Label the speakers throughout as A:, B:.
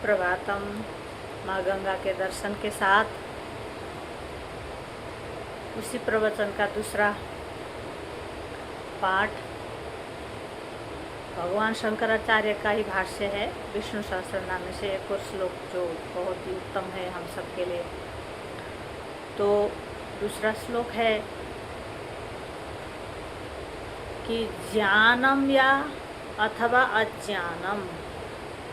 A: सुप्रभातम। माँ गंगा के दर्शन के साथ उसी प्रवचन का दूसरा पाठ भगवान शंकराचार्य का ही भाष्य है। विष्णु सहस्त्रनाम में से एक और श्लोक जो बहुत ही उत्तम है हम सब के लिए। तो दूसरा श्लोक है कि ज्ञानम या अथवा अज्ञानम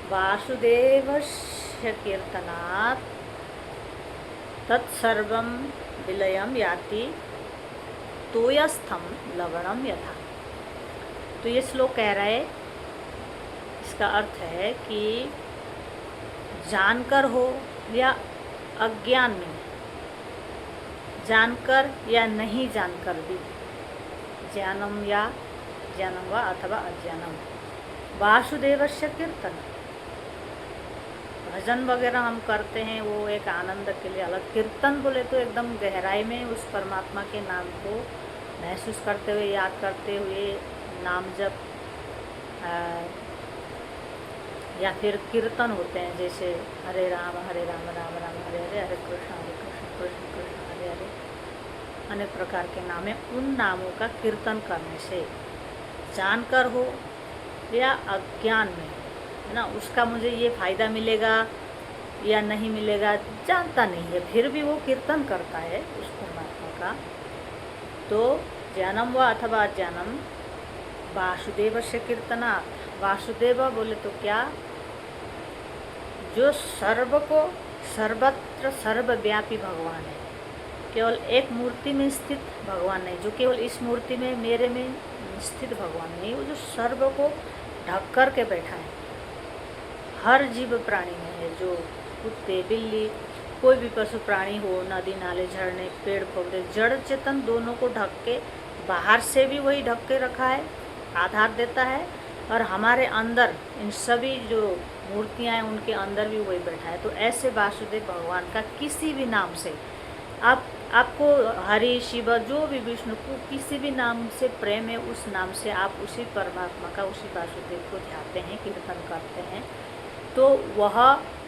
A: वासुदेवस्य कीर्तनात् तत्सर्वं विलयं याति तोयस्थम लवणम यथा। तो ये श्लोक कह रहा है, इसका अर्थ है कि जानकर हो या अज्ञान में, जानकर या नहीं जानकर भी, ज्ञानम या ज्ञानम व अथवा अज्ञानम वासुदेवस्य कीर्तन, भजन वगैरह हम करते हैं वो एक आनंद के लिए अलग। कीर्तन बोले तो एकदम गहराई में उस परमात्मा के नाम को महसूस करते हुए, याद करते हुए नाम जप, या फिर कीर्तन होते हैं जैसे हरे राम राम राम हरे हरे, हरे कृष्ण कृष्ण कृष्ण हरे हरे, अनेक प्रकार के नाम हैं। उन नामों का कीर्तन करने से जानकर हो या अज्ञान में, है ना, उसका मुझे ये फ़ायदा मिलेगा या नहीं मिलेगा जानता नहीं है, फिर भी वो कीर्तन करता है उस परमात्मा का। तो ज्ञानम व अथवा ज्ञानम वासुदेव से कीर्तनात्। वासुदेव बोले तो क्या, जो सर्व को सर्वत्र सर्वव्यापी भगवान है, केवल एक मूर्ति में स्थित भगवान नहीं, जो केवल इस मूर्ति में मेरे में स्थित भगवान नहीं, वो जो सर्व को ढक कर के बैठा है, हर जीव प्राणी में है। जो कुत्ते बिल्ली कोई भी पशु प्राणी हो, नदी नाले झरने पेड़ पौधे जड़ चेतन दोनों को ढक के, बाहर से भी वही ढक के रखा है, आधार देता है, और हमारे अंदर इन सभी जो मूर्तियां हैं उनके अंदर भी वही बैठा है। तो ऐसे वासुदेव भगवान का किसी भी नाम से आपको हरि शिव जो भी विष्णु को किसी भी नाम से प्रेम है, उस नाम से आप उसी परमात्मा का, उसी वासुदेव को ध्याते हैं, कीर्तन करते हैं, तो वह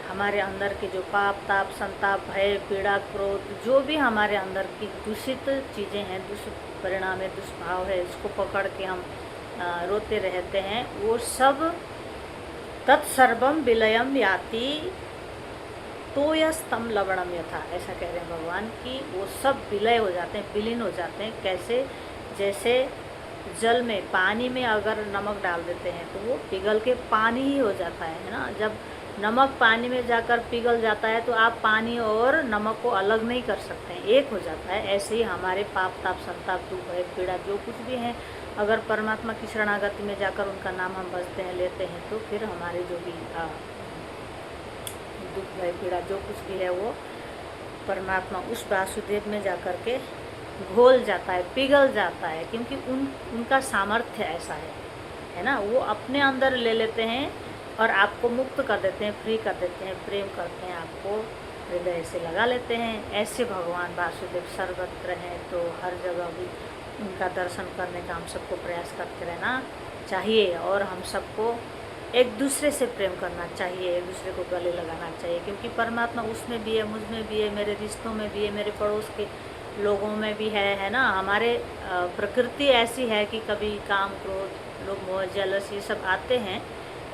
A: हमारे अंदर के जो पाप ताप संताप भय पीड़ा क्रोध जो भी हमारे अंदर की दूषित चीज़ें हैं, दूषित परिणाम है, दुष्भाव है, इसको पकड़ के हम रोते रहते हैं, वो सब तत्सर्वम विलयम याति तोयस्तम लवणम यथा। ऐसा कह रहे हैं भगवान कि वो सब विलय हो जाते हैं, विलीन हो जाते हैं। कैसे? जैसे जल में, पानी में अगर नमक डाल देते हैं तो वो पिघल के पानी ही हो जाता है ना। जब नमक पानी में जाकर पिघल जाता है तो आप पानी और नमक को अलग नहीं कर सकते हैं, एक हो जाता है। ऐसे ही हमारे पाप ताप संताप दुख भय पीड़ा जो कुछ भी हैं, अगर परमात्मा की शरणागति में जाकर उनका नाम हम बजते हैं, लेते हैं, तो फिर हमारे जो भी दुख भय पीड़ा जो कुछ भी है वो परमात्मा उस वासुदेव में जाकर के घोल जाता है, पिघल जाता है, क्योंकि उनका सामर्थ्य ऐसा है ना। वो अपने अंदर ले लेते हैं और आपको मुक्त कर देते हैं, फ्री कर देते हैं, प्रेम करते हैं, आपको हृदय से लगा लेते हैं। ऐसे भगवान वासुदेव सर्वत्र हैं, तो हर जगह भी उनका दर्शन करने का हम सबको प्रयास करते रहना चाहिए, और हम सबको एक दूसरे से प्रेम करना चाहिए, एक दूसरे को गले लगाना चाहिए, क्योंकि परमात्मा उसमें भी है, मुझ में भी है, मेरे रिश्तों में भी है, मेरे पड़ोस के लोगों में भी है ना। हमारे प्रकृति ऐसी है कि कभी काम क्रोध लोग मोह जेलस ये सब आते हैं,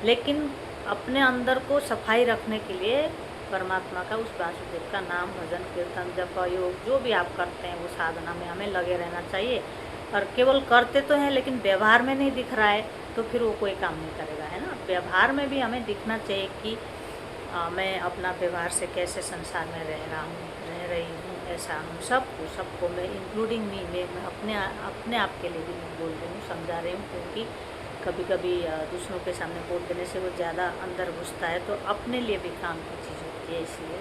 A: लेकिन अपने अंदर को सफाई रखने के लिए परमात्मा का, उस वासुदेव का नाम भजन कीर्तन जप योग जो भी आप करते हैं वो साधना में हमें लगे रहना चाहिए। और केवल करते तो हैं लेकिन व्यवहार में नहीं दिख रहा है तो फिर वो कोई काम नहीं करेगा, है ना। व्यवहार में भी हमें दिखना चाहिए कि मैं अपना व्यवहार से कैसे संसार में रह रही हूँ। ऐसा हम सबको मैं इंक्लूडिंग मी, मैं अपने आप के लिए भी बोल रही हूँ, समझा रही हूँ, क्योंकि कभी कभी दूसरों के सामने बोल देने से वो ज़्यादा अंदर घुसता है, तो अपने लिए भी काम की चीज़ होती है, इसलिए